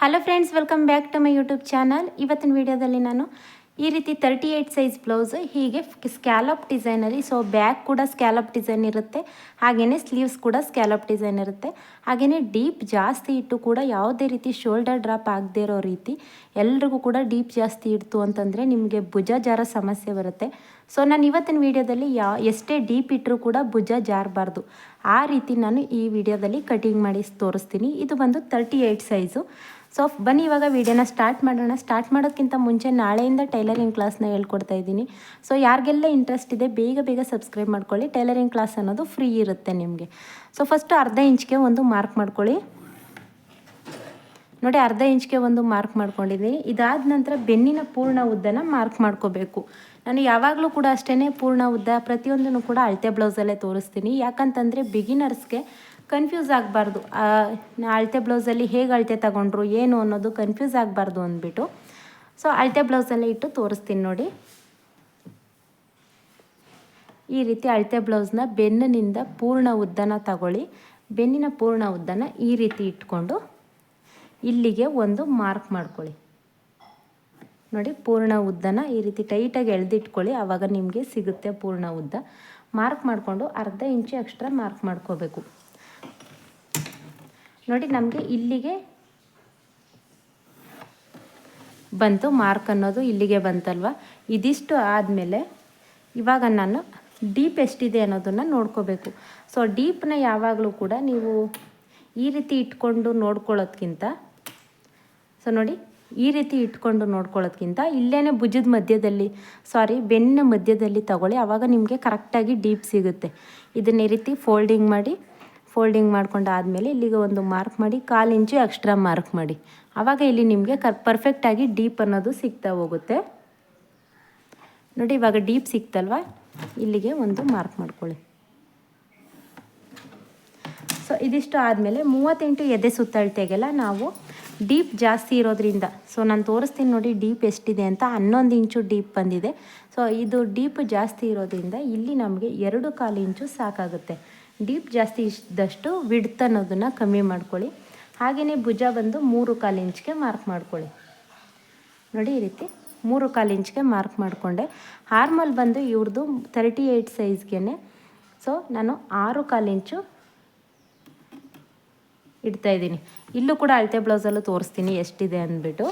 Hello friends, welcome back to my YouTube channel. ಇವತ್ತಿನ ವಿಡಿಯೋದಲ್ಲಿ ನಾನು ಈ ರೀತಿ 38 ಸೈಜ್ ಬ್ಲೌಸ್ ಹೀಗೆ ಸ್ಕ್ಯಾಲಪ್ ಡಿಸೈನಲ್ಲಿ, ಸೊ ಬ್ಯಾಕ್ ಕೂಡ ಸ್ಕ್ಯಾಲಪ್ ಡಿಸೈನ್ ಇರುತ್ತೆ, ಹಾಗೆಯೇ ಸ್ಲೀವ್ಸ್ ಕೂಡ ಸ್ಕ್ಯಾಲಪ್ ಡಿಸೈನ್ ಇರುತ್ತೆ, ಹಾಗೆಯೇ ಡೀಪ್ ಜಾಸ್ತಿ ಇಟ್ಟು ಕೂಡ ಯಾವುದೇ ರೀತಿ ಶೋಲ್ಡರ್ ಡ್ರಾಪ್ ಆಗದೇ ಇರೋ ರೀತಿ ಎಲ್ರಿಗೂ ಕೂಡ ಡೀಪ್ ಜಾಸ್ತಿ ಇಡ್ತು ಅಂತಂದರೆ ನಿಮಗೆ ಭುಜ ಜಾರ ಸಮಸ್ಯೆ ಬರುತ್ತೆ. ಸೊ ನಾನು ಇವತ್ತಿನ ವೀಡಿಯೋದಲ್ಲಿ ಎಷ್ಟೇ ಡೀಪ್ ಇಟ್ಟರೂ ಕೂಡ ಭುಜ ಜಾರಬಾರ್ದು, ಆ ರೀತಿ ನಾನು ಈ ವಿಡಿಯೋದಲ್ಲಿ ಕಟಿಂಗ್ ಮಾಡಿ ತೋರಿಸ್ತೀನಿ. ಇದು ಬಂದು 38 ಸೈಜು. ಸೊ ಬನ್ನಿ ಇವಾಗ ವೀಡಿಯೋನ ಸ್ಟಾರ್ಟ್ ಮಾಡೋಣ. ಸ್ಟಾರ್ಟ್ ಮಾಡೋದಕ್ಕಿಂತ ಮುಂಚೆ ನಾಳೆಯಿಂದ ಟೈಲರಿಂಗ್ ಕ್ಲಾಸ್ನ ಹೇಳ್ಕೊಡ್ತಾ ಇದ್ದೀನಿ. ಸೊ ಯಾರಿಗೆಲ್ಲ ಇಂಟ್ರೆಸ್ಟ್ ಇದೆ ಬೇಗ ಸಬ್ಸ್ಕ್ರೈಬ್ ಮಾಡ್ಕೊಳ್ಳಿ. ಟೈಲರಿಂಗ್ ಕ್ಲಾಸ್ ಅನ್ನೋದು ಫ್ರೀ ಇರುತ್ತೆ ನಿಮಗೆ. ಸೊ ಫಸ್ಟು ಅರ್ಧ ಇಂಚ್ಗೆ ಒಂದು ಮಾರ್ಕ್ ಮಾಡ್ಕೊಳ್ಳಿ. ನೋಡಿ, ಅರ್ಧ ಇಂಚ್ಗೆ ಒಂದು ಮಾರ್ಕ್ ಮಾಡ್ಕೊಂಡಿದ್ದೀನಿ. ಇದಾದ ನಂತರ ಬೆನ್ನಿನ ಪೂರ್ಣ ಉದ್ದನ ಮಾರ್ಕ್ ಮಾಡ್ಕೋಬೇಕು. ನಾನು ಯಾವಾಗಲೂ ಕೂಡ ಅಷ್ಟೇ ಪೂರ್ಣ ಉದ್ದ ಪ್ರತಿಯೊಂದನ್ನು ಕೂಡ ಅಳತೆ ಬ್ಲೌಸಲ್ಲೇ ತೋರಿಸ್ತೀನಿ. ಯಾಕಂತಂದರೆ ಬಿಗಿನರ್ಸ್ಗೆ ಕನ್ಫ್ಯೂಸ್ ಆಗಬಾರ್ದು. ಅಳತೆ ಬ್ಲೌಸಲ್ಲಿ ಹೇಗೆ ಅಳತೆ ತಗೊಂಡ್ರು ಏನು ಅನ್ನೋದು ಕನ್ಫ್ಯೂಸ್ ಆಗಬಾರ್ದು ಅಂದ್ಬಿಟ್ಟು ಸೊ ಅಳತೆ ಬ್ಲೌಸಲ್ಲೇ ಇಟ್ಟು ತೋರಿಸ್ತೀನಿ. ನೋಡಿ, ಈ ರೀತಿ ಅಳತೆ ಬ್ಲೌಸ್ನ ಬೆನ್ನಿನಿಂದ ಪೂರ್ಣ ಉದ್ದನ ತಗೊಳ್ಳಿ. ಬೆನ್ನಿನ ಪೂರ್ಣ ಉದ್ದನ ಈ ರೀತಿ ಇಟ್ಕೊಂಡು ಇಲ್ಲಿಗೆ ಒಂದು ಮಾರ್ಕ್ ಮಾಡ್ಕೊಳ್ಳಿ. ನೋಡಿ, ಪೂರ್ಣ ಉದ್ದನ ಈ ರೀತಿ ಟೈಟಾಗಿ ಎಳೆದಿಟ್ಕೊಳ್ಳಿ, ಆವಾಗ ನಿಮಗೆ ಸಿಗುತ್ತೆ ಪೂರ್ಣ ಉದ್ದ. ಮಾರ್ಕ್ ಮಾಡಿಕೊಂಡು ಅರ್ಧ ಇಂಚು ಎಕ್ಸ್ಟ್ರಾ ಮಾರ್ಕ್ ಮಾಡ್ಕೋಬೇಕು. ನೋಡಿ, ನಮಗೆ ಇಲ್ಲಿಗೆ ಬಂತು ಮಾರ್ಕ್ ಅನ್ನೋದು, ಇಲ್ಲಿಗೆ ಬಂತಲ್ವ. ಇದಿಷ್ಟು ಆದಮೇಲೆ ಇವಾಗ ನಾನು ಡೀಪ್ ಎಷ್ಟಿದೆ ಅನ್ನೋದನ್ನು ನೋಡ್ಕೋಬೇಕು. ಸೊ ಡೀಪ್ನ ಯಾವಾಗಲೂ ಕೂಡ ನೀವು ಈ ರೀತಿ ಇಟ್ಕೊಂಡು ನೋಡ್ಕೊಳ್ಳೋದ್ಕಿಂತ, ಸೊ ನೋಡಿ ಈ ರೀತಿ ಇಟ್ಕೊಂಡು ನೋಡ್ಕೊಳ್ಳೋದ್ಕಿಂತ ಇಲ್ಲೇ ಭುಜದ ಮಧ್ಯದಲ್ಲಿ ಬೆನ್ನ ಮಧ್ಯದಲ್ಲಿ ತಗೊಳ್ಳಿ, ಆವಾಗ ನಿಮಗೆ ಕರೆಕ್ಟಾಗಿ ಡೀಪ್ ಸಿಗುತ್ತೆ. ಇದನ್ನ ಈ ರೀತಿ ಫೋಲ್ಡಿಂಗ್ ಮಾಡ್ಕೊಂಡಾದಮೇಲೆ ಇಲ್ಲಿಗೆ ಒಂದು ಮಾರ್ಕ್ ಮಾಡಿ, 1/4 ಇಂಚು ಎಕ್ಸ್ಟ್ರಾ ಮಾರ್ಕ್ ಮಾಡಿ, ಆವಾಗ ಇಲ್ಲಿ ನಿಮಗೆ ಪರ್ಫೆಕ್ಟಾಗಿ ಡೀಪ್ ಅನ್ನೋದು ಸಿಗ್ತಾ ಹೋಗುತ್ತೆ. ನೋಡಿ, ಇವಾಗ ಡೀಪ್ ಸಿಕ್ತಲ್ವ, ಇಲ್ಲಿಗೆ ಒಂದು ಮಾರ್ಕ್ ಮಾಡ್ಕೊಳ್ಳಿ. ಸೊ ಇದಿಷ್ಟು ಆದಮೇಲೆ 38 ಎದೆ ಸುತ್ತಳತೆಗೆಲ್ಲ ನಾವು ಡೀಪ್ ಜಾಸ್ತಿ ಇರೋದ್ರಿಂದ, ಸೊ ನಾನು ತೋರಿಸ್ತೀನಿ ನೋಡಿ ಡೀಪ್ ಎಷ್ಟಿದೆ ಅಂತ. 11 ಇಂಚು ಡೀಪ್ ಬಂದಿದೆ. ಸೊ ಇದು ಡೀಪ್ ಜಾಸ್ತಿ ಇರೋದ್ರಿಂದ ಇಲ್ಲಿ ನಮಗೆ 2/4 ಇಂಚು ಸಾಕಾಗುತ್ತೆ. ಡೀಪ್ ಜಾಸ್ತಿ ಇದ್ದಷ್ಟು ವಿಡ್ತ್ ಅನ್ನೋದನ್ನು ಕಮ್ಮಿ ಮಾಡ್ಕೊಳ್ಳಿ. ಹಾಗೆಯೇ ಭುಜ ಬಂದು 3/4 ಇಂಚ್ಗೆ ಮಾರ್ಕ್ ಮಾಡ್ಕೊಳ್ಳಿ. ನೋಡಿ, ಈ ರೀತಿ 3/4 ಇಂಚ್ಗೆ ಮಾರ್ಕ್ ಮಾಡಿಕೊಂಡೆ. ಆರ್ಮಲ್ ಬಂದು ಇವ್ರದ್ದು 38 ಸೈಜ್ಗೆ, ಸೊ ನಾನು 6/4 ಇಂಚು ಇಡ್ತಾಯಿದ್ದೀನಿ. ಇಲ್ಲೂ ಕೂಡ ಅಳತೆ ಬ್ಲೌಸಲ್ಲೂ ತೋರಿಸ್ತೀನಿ ಎಷ್ಟಿದೆ ಅಂದ್ಬಿಟ್ಟು.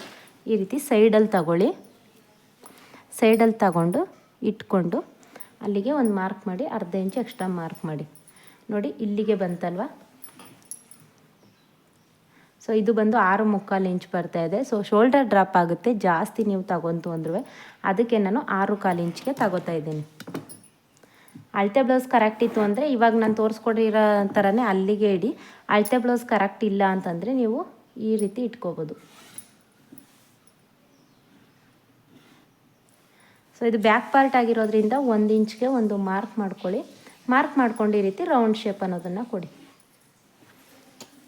ಈ ರೀತಿ ಸೈಡಲ್ಲಿ ತಗೊಳ್ಳಿ. ಸೈಡಲ್ಲಿ ತಗೊಂಡು ಇಟ್ಕೊಂಡು ಅಲ್ಲಿಗೆ ಒಂದು ಮಾರ್ಕ್ ಮಾಡಿ, ಅರ್ಧ ಇಂಚು ಎಕ್ಸ್ಟ್ರಾ ಮಾರ್ಕ್ ಮಾಡಿ. ನೋಡಿ, ಇಲ್ಲಿಗೆ ಬಂತಲ್ವ. ಸೊ ಇದು ಬಂದು 6/4 ಇಂಚ್ ಬರ್ತಾಯಿದೆ. ಸೊ ಶೋಲ್ಡರ್ ಡ್ರಾಪ್ ಆಗುತ್ತೆ ಜಾಸ್ತಿ ನೀವು ತಗೊಂತು ಅಂದ್ರೂ, ಅದಕ್ಕೆ ನಾನು 6/4 ಇಂಚ್ಗೆ ತಗೋತಾ ಇದ್ದೀನಿ. ಅಳತೆ ಬ್ಲೌಸ್ ಕರೆಕ್ಟ್ ಇತ್ತು ಅಂದರೆ ಇವಾಗ ನಾನು ತೋರಿಸ್ಕೊಡಿರೋ ಥರನೇ ಅಲ್ಲಿಗೆ ಇಡಿ. ಅಳತೆ ಬ್ಲೌಸ್ ಕರೆಕ್ಟ್ ಇಲ್ಲ ಅಂತಂದರೆ ನೀವು ಈ ರೀತಿ ಇಟ್ಕೋಬೋದು. ಸೊ ಇದು ಬ್ಯಾಕ್ ಪಾರ್ಟ್ ಆಗಿರೋದ್ರಿಂದ 1 ಇಂಚ್ಗೆ ಒಂದು ಮಾರ್ಕ್ ಮಾಡ್ಕೊಳ್ಳಿ. ಮಾರ್ಕ್ ಮಾಡ್ಕೊಂಡು ಈ ರೀತಿ ರೌಂಡ್ ಶೇಪ್ ಅನ್ನೋದನ್ನು ಕೊಡಿ.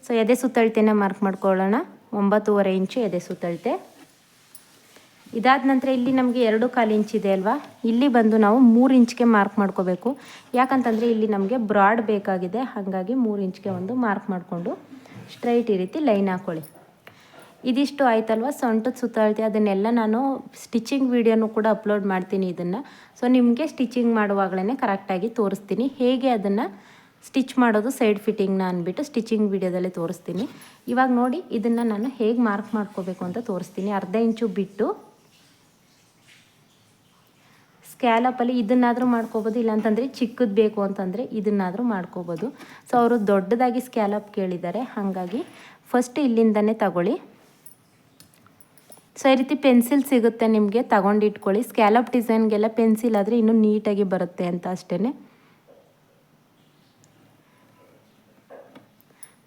ಸೊ ಎದೆ ಸುತ್ತಳತೆನ ಮಾರ್ಕ್ ಮಾಡ್ಕೊಳ್ಳೋಣ. 9.5 ಇಂಚು ಎದೆ ಸುತ್ತಳತೆ. ಇದಾದ ನಂತರ ಇಲ್ಲಿ ನಮಗೆ 2/4 ಇಂಚ್ ಇದೆ ಅಲ್ವಾ, ಇಲ್ಲಿ ಬಂದು ನಾವು 3 ಇಂಚ್ಗೆ ಮಾರ್ಕ್ ಮಾಡ್ಕೋಬೇಕು. ಯಾಕಂತಂದರೆ ಇಲ್ಲಿ ನಮಗೆ ಬ್ರಾಡ್ ಬೇಕಾಗಿದೆ, ಹಾಗಾಗಿ 3 ಇಂಚ್ಗೆ ಒಂದು ಮಾರ್ಕ್ ಮಾಡಿಕೊಂಡು ಸ್ಟ್ರೈಟ್ ಈ ರೀತಿ ಲೈನ್ ಹಾಕ್ಕೊಳ್ಳಿ. ಇದಿಷ್ಟು ಆಯ್ತಲ್ವ ಸೊಂಟದ ಸುತ್ತಳತೆ. ಅದನ್ನೆಲ್ಲ ನಾನು ಸ್ಟಿಚಿಂಗ್ ವೀಡಿಯೋನು ಕೂಡ ಅಪ್ಲೋಡ್ ಮಾಡ್ತೀನಿ ಇದನ್ನು. ಸೊ ನಿಮಗೆ ಸ್ಟಿಚಿಂಗ್ ಮಾಡುವಾಗಲೇ ಕರೆಕ್ಟಾಗಿ ತೋರಿಸ್ತೀನಿ ಹೇಗೆ ಅದನ್ನು ಸ್ಟಿಚ್ ಮಾಡೋದು, ಸೈಡ್ ಫಿಟ್ಟಿಂಗ್ನ ಅಂದ್ಬಿಟ್ಟು ಸ್ಟಿಚಿಂಗ್ ವೀಡಿಯೋದಲ್ಲೇ ತೋರಿಸ್ತೀನಿ. ಇವಾಗ ನೋಡಿ, ಇದನ್ನು ನಾನು ಹೇಗೆ ಮಾರ್ಕ್ ಮಾಡ್ಕೋಬೇಕು ಅಂತ ತೋರಿಸ್ತೀನಿ. ಅರ್ಧ ಇಂಚು ಬಿಟ್ಟು ಸ್ಕ್ಯಾಲಪಲ್ಲಿ ಇದನ್ನಾದರೂ ಮಾಡ್ಕೋಬೋದು, ಇಲ್ಲಾಂತಂದರೆ ಚಿಕ್ಕದು ಬೇಕು ಅಂತಂದರೆ ಇದನ್ನಾದರೂ ಮಾಡ್ಕೋಬೋದು. ಸೊ ಅವರು ದೊಡ್ಡದಾಗಿ ಸ್ಕ್ಯಾಲಪ್ ಕೇಳಿದ್ದಾರೆ, ಹಾಗಾಗಿ ಫಸ್ಟ್ ಇಲ್ಲಿಂದನೇ ತಗೊಳ್ಳಿ. ಸೊ ಈ ರೀತಿ ಪೆನ್ಸಿಲ್ ಸಿಗುತ್ತೆ ನಿಮಗೆ, ತಗೊಂಡಿಟ್ಕೊಳ್ಳಿ. ಸ್ಕ್ಯಾಲಪ್ ಡಿಸೈನ್ಗೆಲ್ಲ ಪೆನ್ಸಿಲ್ ಆದರೆ ಇನ್ನೂ ನೀಟಾಗಿ ಬರುತ್ತೆ ಅಂತ ಅಷ್ಟೇ.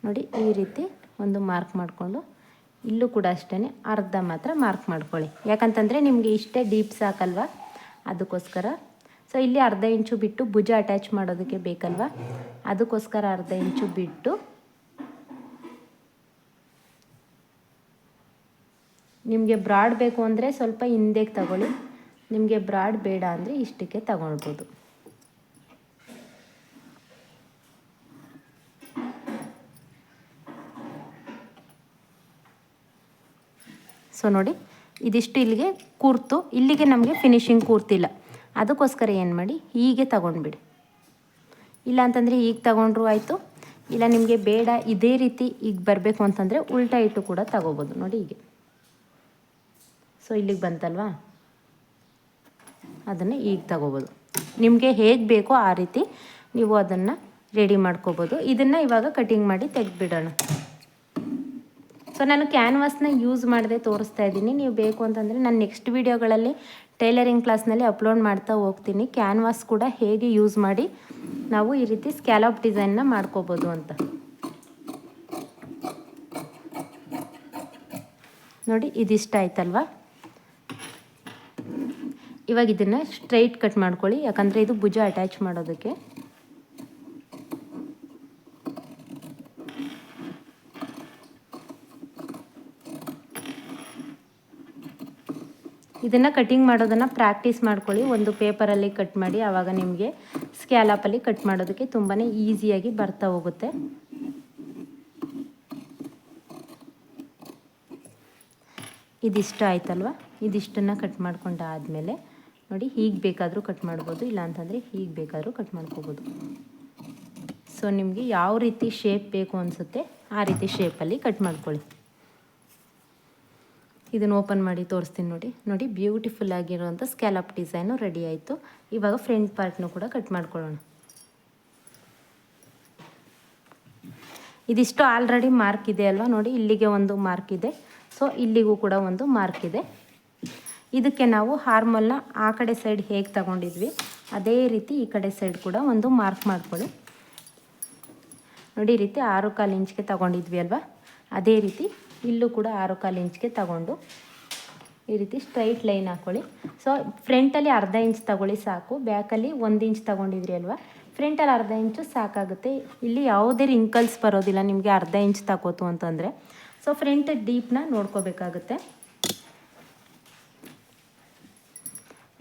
ನೋಡಿ, ಈ ರೀತಿ ಒಂದು ಮಾರ್ಕ್ ಮಾಡಿಕೊಂಡು ಇಲ್ಲೂ ಕೂಡ ಅಷ್ಟೇ ಅರ್ಧ ಮಾತ್ರ ಮಾರ್ಕ್ ಮಾಡ್ಕೊಳ್ಳಿ. ಯಾಕಂತಂದರೆ ನಿಮಗೆ ಇಷ್ಟೇ ಡೀಪ್ ಸಾಕಲ್ವ, ಅದಕ್ಕೋಸ್ಕರ. ಸೊ ಇಲ್ಲಿ ಅರ್ಧ ಇಂಚು ಬಿಟ್ಟು ಭುಜ ಅಟ್ಯಾಚ್ ಮಾಡೋದಕ್ಕೆ ಬೇಕಲ್ವ, ಅದಕ್ಕೋಸ್ಕರ ಅರ್ಧ ಇಂಚು ಬಿಟ್ಟು ನಿಮಗೆ ಬ್ರಾಡ್ ಬೇಕು ಅಂದರೆ ಸ್ವಲ್ಪ ಹಿಂದೆಗೆ ತಗೊಳ್ಳಿ. ನಿಮಗೆ ಬ್ರಾಡ್ ಬೇಡ ಅಂದರೆ ಇಷ್ಟಕ್ಕೆ ತಗೊಳ್ಬೋದು. ಸೊ ನೋಡಿ ಇದಿಷ್ಟು ಇಲ್ಲಿಗೆ ಕೂರ್ತು, ಇಲ್ಲಿಗೆ ನಮಗೆ ಫಿನಿಶಿಂಗ್ ಕೂರ್ತಿಲ್ಲ. ಅದಕ್ಕೋಸ್ಕರ ಏನು ಮಾಡಿ ಹೀಗೆ ತಗೊಂಡ್ಬಿಡಿ. ಇಲ್ಲ ಅಂತಂದರೆ ಈಗ ತಗೊಂಡ್ರು ಆಯಿತು, ಇಲ್ಲ ನಿಮಗೆ ಬೇಡ ಇದೇ ರೀತಿ ಈಗ ಬರಬೇಕು ಅಂತಂದರೆ ಉಲ್ಟಾ ಇಟ್ಟು ಕೂಡ ತಗೋಬೋದು. ನೋಡಿ ಹೀಗೆ. ಸೊ ಇಲ್ಲಿಗೆ ಬಂತಲ್ವಾ, ಅದನ್ನು ಈಗ ತಗೋಬೋದು. ನಿಮಗೆ ಹೇಗೆ ಬೇಕೋ ಆ ರೀತಿ ನೀವು ಅದನ್ನು ರೆಡಿ ಮಾಡ್ಕೋಬೋದು. ಇದನ್ನು ಇವಾಗ ಕಟಿಂಗ್ ಮಾಡಿ ತೆಗೆದುಬಿಡೋಣ. ಸೊ ನಾನು ಕ್ಯಾನ್ವಾಸ್ನ ಯೂಸ್ ಮಾಡದೆ ತೋರಿಸ್ತಾ ಇದ್ದೀನಿ. ನೀವು ಬೇಕು ಅಂತಂದರೆ ನಾನು ನೆಕ್ಸ್ಟ್ ವೀಡಿಯೋಗಳಲ್ಲಿ ಟೈಲರಿಂಗ್ ಕ್ಲಾಸ್ನಲ್ಲಿ ಅಪ್ಲೋಡ್ ಮಾಡ್ತಾ ಹೋಗ್ತೀನಿ, ಕ್ಯಾನ್ವಾಸ್ ಕೂಡ ಹೇಗೆ ಯೂಸ್ ಮಾಡಿ ನಾವು ಈ ರೀತಿ ಸ್ಕ್ಯಾಲಪ್ ಡಿಸೈನ್ನ ಮಾಡ್ಕೋಬೋದು ಅಂತ. ನೋಡಿ ಇದಿಷ್ಟ ಆಯ್ತಲ್ವಾ. ಇವಾಗ ಇದನ್ನು ಸ್ಟ್ರೈಟ್ ಕಟ್ ಮಾಡ್ಕೊಳ್ಳಿ, ಯಾಕಂದರೆ ಇದು ಭುಜ ಅಟ್ಯಾಚ್ ಮಾಡೋದಕ್ಕೆ. ಇದನ್ನು ಕಟಿಂಗ್ ಮಾಡೋದನ್ನು ಪ್ರಾಕ್ಟೀಸ್ ಮಾಡ್ಕೊಳ್ಳಿ. ಒಂದು ಪೇಪರಲ್ಲಿ ಕಟ್ ಮಾಡಿ, ಆವಾಗ ನಿಮಗೆ ಸ್ಕ್ಯಾಲಪಲ್ಲಿ ಕಟ್ ಮಾಡೋದಕ್ಕೆ ತುಂಬಾ ಈಸಿಯಾಗಿ ಬರ್ತಾ ಹೋಗುತ್ತೆ. ಇದಿಷ್ಟ ಆಯ್ತಲ್ವ. ಇದಿಷ್ಟನ್ನು ಕಟ್ ಮಾಡ್ಕೊಂಡಾದಮೇಲೆ ನೋಡಿ ಹೀಗೆ ಬೇಕಾದರೂ ಕಟ್ ಮಾಡ್ಬೋದು, ಇಲ್ಲ ಅಂತಂದರೆ ಹೀಗೆ ಬೇಕಾದರೂ ಕಟ್ ಮಾಡ್ಕೋಬೋದು. ಸೊ ನಿಮಗೆ ಯಾವ ರೀತಿ ಶೇಪ್ ಬೇಕು ಅನಿಸುತ್ತೆ ಆ ರೀತಿ ಶೇಪಲ್ಲಿ ಕಟ್ ಮಾಡ್ಕೊಳ್ಳಿ. ಇದನ್ನು ಓಪನ್ ಮಾಡಿ ತೋರಿಸ್ತೀನಿ ನೋಡಿ. ನೋಡಿ ಬ್ಯೂಟಿಫುಲ್ ಆಗಿರುವಂಥ ಸ್ಕ್ಯಾಲಪ್ ಡಿಸೈನು ರೆಡಿ ಆಯಿತು. ಇವಾಗ ಫ್ರಂಟ್ ಪಾರ್ಟ್ನು ಕೂಡ ಕಟ್ ಮಾಡ್ಕೊಳ್ಳೋಣ. ಇದಿಷ್ಟು ಆಲ್ರೆಡಿ ಮಾರ್ಕ್ ಇದೆ ಅಲ್ವಾ. ನೋಡಿ ಇಲ್ಲಿಗೆ ಒಂದು ಮಾರ್ಕ್ ಇದೆ, ಸೊ ಇಲ್ಲಿಗೂ ಕೂಡ ಒಂದು ಮಾರ್ಕ್ ಇದೆ. ಇದಕ್ಕೆ ನಾವು ಹಾರ್ಮಲ್ನ ಆ ಕಡೆ ಸೈಡ್ ಹೇಗೆ ತಗೊಂಡಿದ್ವಿ ಅದೇ ರೀತಿ ಈ ಕಡೆ ಸೈಡ್ ಕೂಡ ಒಂದು ಮಾರ್ಕ್ ಮಾಡ್ಕೊಳ್ಳಿ. ನೋಡಿ ಈ ರೀತಿ 6.25 ಇಂಚ್ಗೆ ತಗೊಂಡಿದ್ವಿ ಅಲ್ವಾ, ಅದೇ ರೀತಿ ಇಲ್ಲೂ ಕೂಡ 6.25 ಇಂಚ್ಗೆ ತಗೊಂಡು ಈ ರೀತಿ ಸ್ಟ್ರೈಟ್ ಲೈನ್ ಹಾಕ್ಕೊಳ್ಳಿ. ಸೊ ಫ್ರಂಟಲ್ಲಿ ಅರ್ಧ ಇಂಚ್ ತಗೊಳ್ಳಿ ಸಾಕು, ಬ್ಯಾಕಲ್ಲಿ 1 ಇಂಚ್ ತಗೊಂಡಿದ್ರಿ ಅಲ್ವಾ, ಫ್ರಂಟಲ್ಲಿ ಅರ್ಧ ಇಂಚು ಸಾಕಾಗುತ್ತೆ. ಇಲ್ಲಿ ಯಾವುದೇ ರಿಂಕಲ್ಸ್ ಬರೋದಿಲ್ಲ ನಿಮಗೆ ಅರ್ಧ ಇಂಚ್ ತಗೋತು ಅಂತಂದರೆ. ಸೊ ಫ್ರಂಟ್ ಡೀಪ್ನ ನೋಡ್ಕೋಬೇಕಾಗುತ್ತೆ.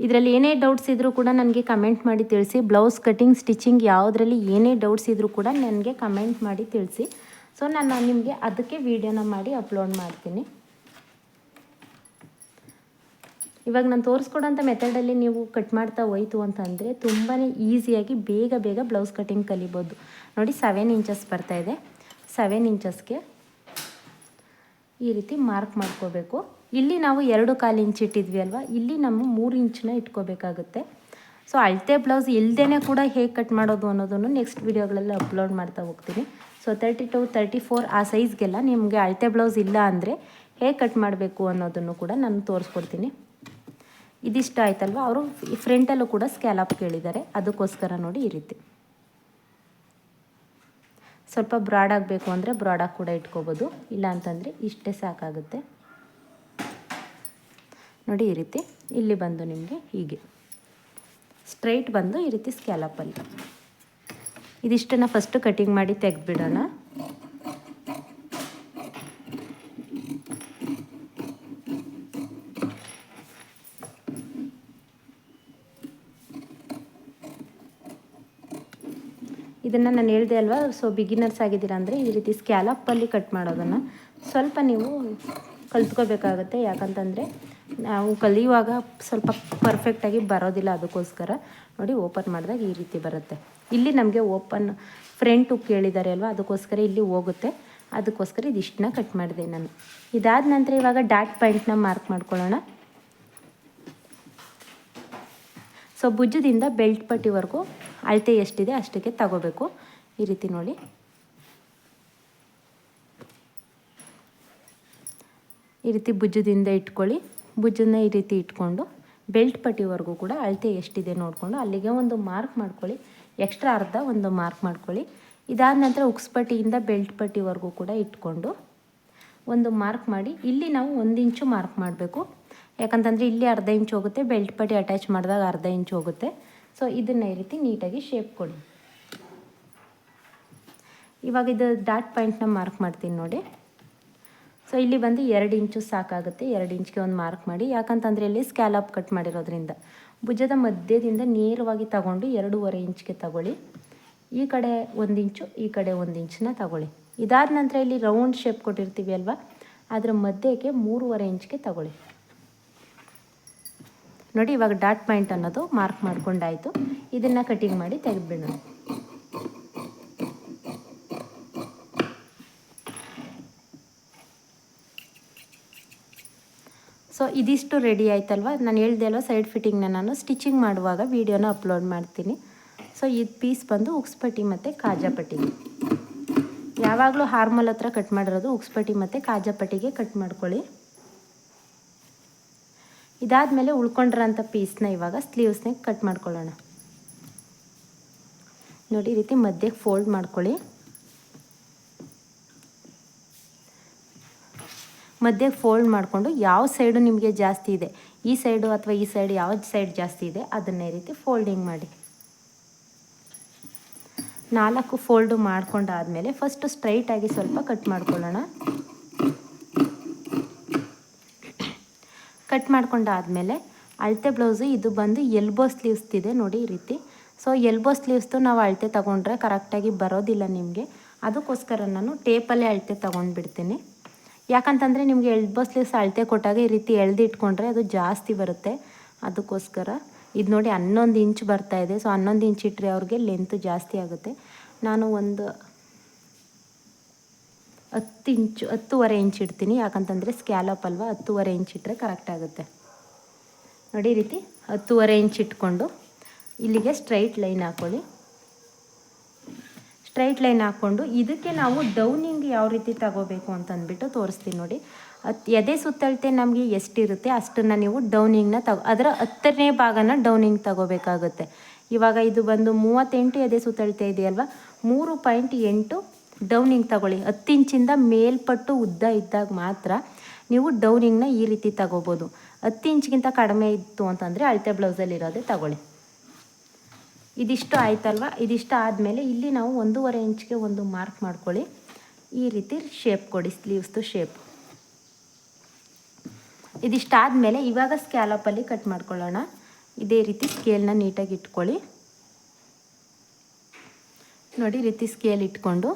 ಇದರಲ್ಲಿ ಏನೇ ಡೌಟ್ಸ್ ಇದ್ದರೂ ಕೂಡ ನನಗೆ ಕಮೆಂಟ್ ಮಾಡಿ ತಿಳಿಸಿ. ಬ್ಲೌಸ್ ಕಟಿಂಗ್ ಸ್ಟಿಚಿಂಗ್ ಯಾವುದರಲ್ಲಿ ಏನೇ ಡೌಟ್ಸ್ ಇದ್ದರೂ ಕೂಡ ನನಗೆ ಕಮೆಂಟ್ ಮಾಡಿ ತಿಳಿಸಿ. ಸೊ ನಾನು ನಿಮಗೆ ಅದಕ್ಕೆ ವಿಡಿಯೋನ ಮಾಡಿ ಅಪ್ಲೋಡ್ ಮಾಡ್ತೀನಿ. ಇವಾಗ ನಾನು ತೋರಿಸ್ಕೊಡೋಂಥ ಮೆಥಡಲ್ಲಿ ನೀವು ಕಟ್ ಮಾಡ್ತಾ ಹೋಯ್ತು ಅಂತಂದರೆ ತುಂಬಾ ಈಸಿಯಾಗಿ ಬೇಗ ಬ್ಲೌಸ್ ಕಟಿಂಗ್ ಕಲಿಬೋದು. ನೋಡಿ 7 ಇಂಚಸ್ ಬರ್ತಾಯಿದೆ. 7 ಇಂಚಸ್ಗೆ ಈ ರೀತಿ ಮಾರ್ಕ್ ಮಾಡ್ಕೋಬೇಕು. ಇಲ್ಲಿ ನಾವು 2.25 ಇಂಚ್ ಇಟ್ಟಿದ್ವಿ ಅಲ್ವಾ, ಇಲ್ಲಿ ನಮ್ಮ 3 ಇಂಚನ್ನ ಇಟ್ಕೋಬೇಕಾಗುತ್ತೆ. ಸೊ ಅಳತೆ ಬ್ಲೌಸ್ ಇಲ್ಲದೇ ಕೂಡ ಹೇಗೆ ಕಟ್ ಮಾಡೋದು ಅನ್ನೋದನ್ನು ನೆಕ್ಸ್ಟ್ ವೀಡಿಯೋಗಳಲ್ಲಿ ಅಪ್ಲೋಡ್ ಮಾಡ್ತಾ ಹೋಗ್ತೀನಿ. ಸೊ 32, 34 ಆ ಸೈಜ್ಗೆಲ್ಲ ನಿಮಗೆ ಅಳತೆ ಬ್ಲೌಸ್ ಇಲ್ಲ ಅಂದರೆ ಹೇಗೆ ಕಟ್ ಮಾಡಬೇಕು ಅನ್ನೋದನ್ನು ಕೂಡ ನಾನು ತೋರಿಸ್ಕೊಡ್ತೀನಿ. ಇದಿಷ್ಟ ಆಯ್ತಲ್ವ. ಅವರು ಫ್ರಂಟಲ್ಲೂ ಕೂಡ ಸ್ಕ್ಯಾಲಪ್ ಕೇಳಿದ್ದಾರೆ, ಅದಕ್ಕೋಸ್ಕರ ನೋಡಿ ಈ ರೀತಿ ಸ್ವಲ್ಪ ಬ್ರಾಡ್ ಆಗಬೇಕು ಅಂದರೆ ಬ್ರಾಡಾಗಿ ಕೂಡ ಇಟ್ಕೋಬೋದು, ಇಲ್ಲ ಅಂತಂದರೆ ಇಷ್ಟೇ ಸಾಕಾಗುತ್ತೆ. ನೋಡಿ ಈ ರೀತಿ ಇಲ್ಲಿ ಬಂದು ನಿಮಗೆ ಹೀಗೆ ಸ್ಟ್ರೈಟ್ ಬಂದು ಈ ರೀತಿ ಸ್ಕ್ಯಾಲಪಲ್ಲಿ ಇದಿಷ್ಟನ್ನು ಫಸ್ಟು ಕಟಿಂಗ್ ಮಾಡಿ ತೆಗೆದುಬಿಡೋಣ. ಇದನ್ನು ನಾನು ಹೇಳಿದೆ ಅಲ್ವಾ, ಸೊ ಬಿಗಿನರ್ಸ್ ಆಗಿದ್ದೀರಾ ಅಂದರೆ ಈ ರೀತಿ ಸ್ಕ್ಯಾಲಪ್ಪಲ್ಲಿ ಕಟ್ ಮಾಡೋದನ್ನು ಸ್ವಲ್ಪ ನೀವು ಕಲ್ತ್ಕೋಬೇಕಾಗುತ್ತೆ. ಯಾಕಂತಂದರೆ ನಾವು ಕಲಿಯುವಾಗ ಸ್ವಲ್ಪ ಪರ್ಫೆಕ್ಟಾಗಿ ಬರೋದಿಲ್ಲ, ಅದಕ್ಕೋಸ್ಕರ ನೋಡಿ ಓಪನ್ ಮಾಡಿದಾಗ ಈ ರೀತಿ ಬರುತ್ತೆ. ಇಲ್ಲಿ ನಮಗೆ ಓಪನ್ ಫ್ರಂಟ್ ಹುಕ್ ಕೇಳಿದ್ದಾರೆ ಅಲ್ವಾ, ಅದಕ್ಕೋಸ್ಕರ ಇಲ್ಲಿ ಹೋಗುತ್ತೆ, ಅದಕ್ಕೋಸ್ಕರ ಇದಿಷ್ಟನ್ನ ಕಟ್ ಮಾಡಿದೆ ನಾನು. ಇದಾದ ನಂತರ ಇವಾಗ ಡಾಟ್ ಪಾಯಿಂಟ್ನ ಮಾರ್ಕ್ ಮಾಡ್ಕೊಳ್ಳೋಣ. ಸೊ ಭುಜದಿಂದ ಬೆಲ್ಟ್ ಪಟ್ಟಿವರೆಗೂ ಅಳತೆ ಎಷ್ಟಿದೆ ಅಷ್ಟಕ್ಕೆ ತಗೋಬೇಕು. ಈ ರೀತಿ ನೋಡಿ ಈ ರೀತಿ ಭುಜದಿಂದ ಇಟ್ಕೊಳ್ಳಿ. ಭುಜನ ಈ ರೀತಿ ಇಟ್ಕೊಂಡು ಬೆಲ್ಟ್ ಪಟ್ಟಿವರೆಗೂ ಕೂಡ ಅಳತೆ ಎಷ್ಟಿದೆ ನೋಡಿಕೊಂಡು ಅಲ್ಲಿಗೆ ಒಂದು ಮಾರ್ಕ್ ಮಾಡ್ಕೊಳ್ಳಿ. ಎಕ್ಸ್ಟ್ರಾ ಅರ್ಧ ಒಂದು ಮಾರ್ಕ್ ಮಾಡ್ಕೊಳ್ಳಿ. ಇದಾದ ನಂತರ ಉಕ್ಸ್ಪಟ್ಟಿಯಿಂದ ಬೆಲ್ಟ್ ಪಟ್ಟಿವರೆಗೂ ಕೂಡ ಇಟ್ಕೊಂಡು ಒಂದು ಮಾರ್ಕ್ ಮಾಡಿ. ಇಲ್ಲಿ ನಾವು 1 ಇಂಚು ಮಾರ್ಕ್ ಮಾಡಬೇಕು, ಯಾಕಂತಂದರೆ ಇಲ್ಲಿ ಅರ್ಧ ಇಂಚ್ ಹೋಗುತ್ತೆ, ಬೆಲ್ಟ್ ಪಟ್ಟಿ ಅಟ್ಯಾಚ್ ಮಾಡಿದಾಗ ಅರ್ಧ ಇಂಚ್ ಹೋಗುತ್ತೆ. ಸೊ ಇದನ್ನು ಈ ರೀತಿ ನೀಟಾಗಿ ಶೇಪ್ ಕೊಡಿ. ಇವಾಗ ಇದು ಡಾಟ್ ಪಾಯಿಂಟ್ನ ಮಾರ್ಕ್ ಮಾಡ್ತೀನಿ ನೋಡಿ. ಸೊ ಇಲ್ಲಿ ಬಂದು 2 ಇಂಚು ಸಾಕಾಗುತ್ತೆ. 2 ಇಂಚ್ಗೆ ಒಂದು ಮಾರ್ಕ್ ಮಾಡಿ, ಯಾಕಂತಂದರೆ ಇಲ್ಲಿ ಸ್ಕ್ಯಾಲಪ್ ಕಟ್ ಮಾಡಿರೋದ್ರಿಂದ ಭುಜದ ಮಧ್ಯದಿಂದ ನೇರವಾಗಿ ತಗೊಂಡು 2.5 ಇಂಚ್ಗೆ ತಗೊಳ್ಳಿ. ಈ ಕಡೆ 1 ಇಂಚು, ಈ ಕಡೆ 1 ಇಂಚನ್ನ ತಗೊಳ್ಳಿ. ಇದಾದ ನಂತರ ಇಲ್ಲಿ ರೌಂಡ್ ಶೇಪ್ ಕೊಟ್ಟಿರ್ತೀವಿ ಅಲ್ವಾ, ಅದರ ಮಧ್ಯಕ್ಕೆ 3.5 ಇಂಚ್ಗೆ ತಗೊಳ್ಳಿ. ನೋಡಿ ಇವಾಗ ಡಾಟ್ ಪಾಯಿಂಟ್ ಅನ್ನೋದು ಮಾರ್ಕ್ ಮಾಡ್ಕೊಂಡಾಯಿತು. ಇದನ್ನು ಕಟಿಂಗ್ ಮಾಡಿ ತೆಗೆದುಬಿಡೋಣ. ಸೊ ಇದಿಷ್ಟು ರೆಡಿ ಆಯ್ತಲ್ವ. ನಾನು ಹೇಳ್ದೆ ಅಲ್ವ ಸೈಡ್ ಫಿಟ್ಟಿಂಗ್ನ ನಾನು ಸ್ಟಿಚಿಂಗ್ ಮಾಡುವಾಗ ವೀಡಿಯೋನ ಅಪ್ಲೋಡ್ ಮಾಡ್ತೀನಿ. ಸೊ ಇದು ಪೀಸ್ ಬಂದು ಉಕ್ಸ್ಪಟ್ಟಿ ಮತ್ತು ಕಾಜಾಪಟ್ಟಿಗೆ. ಯಾವಾಗಲೂ ಹಾರ್ಮಲ್ ಹತ್ರ ಕಟ್ ಮಾಡಿರೋದು ಉಕ್ಸ್ಪಟ್ಟಿ ಮತ್ತು ಕಾಜಾಪಟ್ಟಿಗೆ ಕಟ್ ಮಾಡ್ಕೊಳ್ಳಿ. ಇದಾದಮೇಲೆ ಉಳ್ಕೊಂಡಿರೋಂಥ ಪೀಸ್ನ ಇವಾಗ ಸ್ಲೀವ್ಸ್ನಾಗ ಕಟ್ ಮಾಡ್ಕೊಳ್ಳೋಣ. ನೋಡಿ ಈ ರೀತಿ ಮಧ್ಯಕ್ಕೆ ಫೋಲ್ಡ್ ಮಾಡ್ಕೊಳ್ಳಿ. ಮಧ್ಯಕ್ಕೆ ಫೋಲ್ಡ್ ಮಾಡಿಕೊಂಡು ಯಾವ ಸೈಡು ನಿಮಗೆ ಜಾಸ್ತಿ ಇದೆ, ಈ ಸೈಡು ಅಥವಾ ಈ ಸೈಡ್ ಯಾವ ಸೈಡ್ ಜಾಸ್ತಿ ಇದೆ ಅದನ್ನೇ ರೀತಿ ಫೋಲ್ಡಿಂಗ್ ಮಾಡಿ. 4 ಫೋಲ್ಡು ಮಾಡ್ಕೊಂಡಾದಮೇಲೆ ಫಸ್ಟು ಸ್ಟ್ರೈಟಾಗಿ ಸ್ವಲ್ಪ ಕಟ್ ಮಾಡ್ಕೊಳ್ಳೋಣ. ಕಟ್ ಮಾಡ್ಕೊಂಡಾದಮೇಲೆ ಅಳತೆ ಬ್ಲೌಸು ಇದು ಬಂದು ಎಲ್ಬೋ ಸ್ಲೀವ್ಸ್ ಇದೆ ನೋಡಿ ಈ ರೀತಿ. ಸೊ ಎಲ್ಬೋ ಸ್ಲೀವ್ಸ್ದು ನಾವು ಅಳತೆ ತೊಗೊಂಡ್ರೆ ಕರೆಕ್ಟಾಗಿ ಬರೋದಿಲ್ಲ ನಿಮಗೆ. ಅದಕ್ಕೋಸ್ಕರ ನಾನು ಟೇಪಲ್ಲೇ ಅಳತೆ ತೊಗೊಂಡ್ಬಿಡ್ತೀನಿ. ಯಾಕಂತಂದರೆ ನಿಮಗೆ ಎಲ್ಬೋ ಸ್ಲೀವ್ಸ್ ಅಳತೆ ಕೊಟ್ಟಾಗ ಈ ರೀತಿ ಎಳೆದಿಟ್ಕೊಂಡ್ರೆ ಅದು ಜಾಸ್ತಿ ಬರುತ್ತೆ. ಅದಕ್ಕೋಸ್ಕರ ಇದು ನೋಡಿ 11 ಇಂಚ್ ಬರ್ತಾಯಿದೆ. ಸೊ 11 ಇಂಚ್ ಇಟ್ಟರೆ ಅವ್ರಿಗೆ ಲೆಂತ್ ಜಾಸ್ತಿ ಆಗುತ್ತೆ. ನಾನು ಒಂದು 10.5 ಇಂಚ್ ಇಡ್ತೀನಿ. ಯಾಕಂತಂದರೆ ಸ್ಕ್ಯಾಲಪ್ ಅಲ್ವಾ, 10.5 ಇಂಚ್ ಇಟ್ಟರೆ ಕರೆಕ್ಟ್ ಆಗುತ್ತೆ. ನೋಡಿ ಈ ರೀತಿ 10.5 ಇಂಚ್ ಇಟ್ಕೊಂಡು ಇಲ್ಲಿಗೆ ಸ್ಟ್ರೈಟ್ ಲೈನ್ ಹಾಕ್ಕೊಳ್ಳಿ. ಸ್ಟ್ರೈಟ್ ಲೈನ್ ಹಾಕ್ಕೊಂಡು ಇದಕ್ಕೆ ನಾವು ಡೌನಿಂಗ್ ಯಾವ ರೀತಿ ತಗೋಬೇಕು ಅಂತಂದ್ಬಿಟ್ಟು ತೋರಿಸ್ತೀನಿ ನೋಡಿ. ಎದೆ ಸುತ್ತಳತೆ ನಮಗೆ ಎಷ್ಟಿರುತ್ತೆ ಅಷ್ಟನ್ನು ನೀವು ಡೌನಿಂಗ್ನ ಅದರ 10ನೇ ಭಾಗನ ಡೌನಿಂಗ್ ತಗೋಬೇಕಾಗುತ್ತೆ. ಇವಾಗ ಇದು ಬಂದು 38 ಎದೆ ಸುತ್ತಳತೆ ಇದೆಯಲ್ವ, 3.8 ಡೌನಿಂಗ್ ತಗೊಳ್ಳಿ. 10 ಇಂಚಿಂದ ಮೇಲ್ಪಟ್ಟು ಉದ್ದ ಇದ್ದಾಗ ಮಾತ್ರ ನೀವು ಡೌನಿಂಗ್ನ ಈ ರೀತಿ ತಗೋಬೋದು. 10 ಇಂಚ್ಗಿಂತ ಕಡಿಮೆ ಇತ್ತು ಅಂತಂದರೆ ಅಳತೆ ಬ್ಲೌಸಲ್ಲಿರೋದೇ ತಗೊಳ್ಳಿ. ಇದಿಷ್ಟು ಆಯ್ತಲ್ವ. ಇದಿಷ್ಟು ಆದಮೇಲೆ ಇಲ್ಲಿ ನಾವು 1.5 ಇಂಚ್ಗೆ ಒಂದು ಮಾರ್ಕ್ ಮಾಡ್ಕೊಳ್ಳಿ. ಈ ರೀತಿ ಶೇಪ್ ಕೊಡಿ, ಸ್ಲೀವ್ಸ್ದು ಶೇಪ್. ಇದಿಷ್ಟಾದಮೇಲೆ ಇವಾಗ ಸ್ಕ್ಯಾಲಪಲ್ಲಿ ಕಟ್ ಮಾಡ್ಕೊಳ್ಳೋಣ. ಇದೇ ರೀತಿ ಸ್ಕೇಲ್ನ ನೀಟಾಗಿ ಇಟ್ಕೊಳ್ಳಿ. ನೋಡಿ ಈ ರೀತಿ ಸ್ಕೇಲ್ ಇಟ್ಕೊಂಡು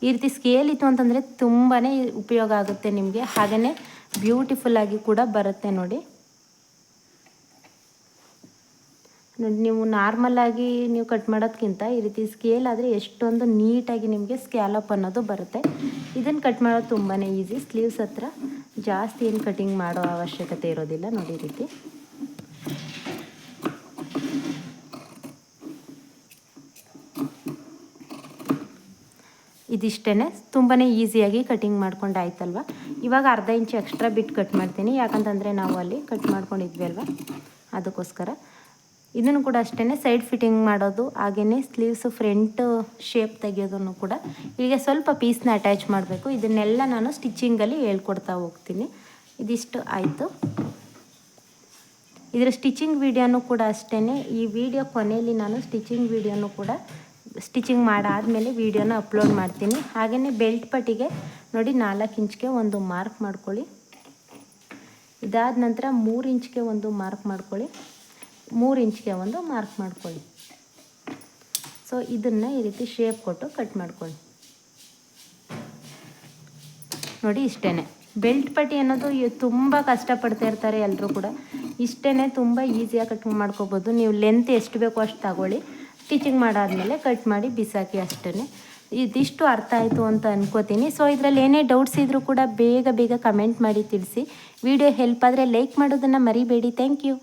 ಈ ರೀತಿ ಸ್ಕೇಲ್ ಇತ್ತು ಅಂತಂದರೆ ತುಂಬಾ ಉಪಯೋಗ ಆಗುತ್ತೆ ನಿಮಗೆ. ಹಾಗೆಯೇ ಬ್ಯೂಟಿಫುಲ್ಲಾಗಿ ಕೂಡ ಬರುತ್ತೆ ನೋಡಿ. ನೀವು ನಾರ್ಮಲಾಗಿ ನೀವು ಕಟ್ ಮಾಡೋದಕ್ಕಿಂತ ಈ ರೀತಿ ಸ್ಕೇಲ್ ಆದರೆ ಎಷ್ಟೊಂದು ನೀಟಾಗಿ ನಿಮಗೆ ಸ್ಕ್ಯಾಲಪ್ ಅನ್ನೋದು ಬರುತ್ತೆ. ಇದನ್ನು ಕಟ್ ಮಾಡೋದು ತುಂಬಾ ಈಸಿ. ಸ್ಲೀವ್ಸ್ ಹತ್ರ ಜಾಸ್ತಿ ಏನು ಕಟಿಂಗ್ ಮಾಡೋ ಅವಶ್ಯಕತೆ ಇರೋದಿಲ್ಲ. ನೋಡಿ ಈ ರೀತಿ ಇದಿಷ್ಟೇ, ತುಂಬಾ ಈಸಿಯಾಗಿ ಕಟಿಂಗ್ ಮಾಡ್ಕೊಂಡು ಆಯ್ತಲ್ವ. ಇವಾಗ 1/2 ಇಂಚ್ ಎಕ್ಸ್ಟ್ರಾ ಬಿಟ್ಟು ಕಟ್ ಮಾಡ್ತೀನಿ. ಯಾಕಂತಂದರೆ ನಾವು ಅಲ್ಲಿ ಕಟ್ ಮಾಡ್ಕೊಂಡಿದ್ವಿ ಅಲ್ವ, ಅದಕ್ಕೋಸ್ಕರ. ಇದನ್ನು ಕೂಡ ಅಷ್ಟೇ ಸೈಡ್ ಫಿಟ್ಟಿಂಗ್ ಮಾಡೋದು, ಹಾಗೆಯೇ ಸ್ಲೀವ್ಸು ಫ್ರಂಟ್ ಶೇಪ್ ತೆಗೆಯೋದನ್ನು ಕೂಡ ಹೀಗೆ ಸ್ವಲ್ಪ ಪೀಸ್ನ ಅಟ್ಯಾಚ್ ಮಾಡಬೇಕು. ಇದನ್ನೆಲ್ಲ ನಾನು ಸ್ಟಿಚಿಂಗಲ್ಲಿ ಹೇಳ್ಕೊಡ್ತಾ ಹೋಗ್ತೀನಿ. ಇದಿಷ್ಟು ಆಯಿತು. ಇದರ ಸ್ಟಿಚಿಂಗ್ ವಿಡಿಯೋನೂ ಕೂಡ ಅಷ್ಟೇ. ಈ ವಿಡಿಯೋ ಕೊನೆಯಲ್ಲಿ ನಾನು ಸ್ಟಿಚಿಂಗ್ ವಿಡಿಯೋನೂ ಕೂಡ ಸ್ಟಿಚಿಂಗ್ ಮಾಡಾದಮೇಲೆ ವೀಡಿಯೋನ ಅಪ್ಲೋಡ್ ಮಾಡ್ತೀನಿ. ಹಾಗೆಯೇ ಬೆಲ್ಟ್ ಪಟ್ಟಿಗೆ ನೋಡಿ 4 ಇಂಚ್ಗೆ ಒಂದು ಮಾರ್ಕ್ ಮಾಡ್ಕೊಳ್ಳಿ. ಇದಾದ ನಂತರ 3 ಇಂಚ್ಗೆ ಒಂದು ಮಾರ್ಕ್ ಮಾಡ್ಕೊಳ್ಳಿ. 3 ಇಂಚ್ಗೆ ಒಂದು ಮಾರ್ಕ್ ಮಾಡ್ಕೊಳ್ಳಿ. ಸೊ ಇದನ್ನು ಈ ರೀತಿ ಶೇಪ್ ಕೊಟ್ಟು ಕಟ್ ಮಾಡ್ಕೊಳ್ಳಿ. ನೋಡಿ ಇಷ್ಟೇ. ಬೆಲ್ಟ್ ಪಟ್ಟಿ ಅನ್ನೋದು ತುಂಬ ಕಷ್ಟಪಡ್ತಾ ಇರ್ತಾರೆ ಎಲ್ಲರೂ ಕೂಡ. ಇಷ್ಟೇ, ತುಂಬ ಈಸಿಯಾಗಿ ಕಟ್ ಮಾಡ್ಕೋಬೋದು. ನೀವು ಲೆಂತ್ ಎಷ್ಟು ಬೇಕೋ ಅಷ್ಟು ತಗೊಳ್ಳಿ. ಸ್ಟಿಚಿಂಗ್ ಮಾಡಾದಮೇಲೆ ಕಟ್ ಮಾಡಿ ಬಿಸಾಕಿ ಅಷ್ಟೇ. ಇದಿಷ್ಟು ಅರ್ಥ ಆಯಿತು ಅಂತ ಅನ್ಕೋತೀನಿ. ಸೊ ಇದರಲ್ಲಿ ಏನೇ ಡೌಟ್ಸ್ ಇದ್ದರೂ ಕೂಡ ಬೇಗ ಕಮೆಂಟ್ ಮಾಡಿ ತಿಳಿಸಿ. ವಿಡಿಯೋ ಹೆಲ್ಪ್ ಆದರೆ ಲೈಕ್ ಮಾಡೋದನ್ನು ಮರಿಬೇಡಿ. Thank you.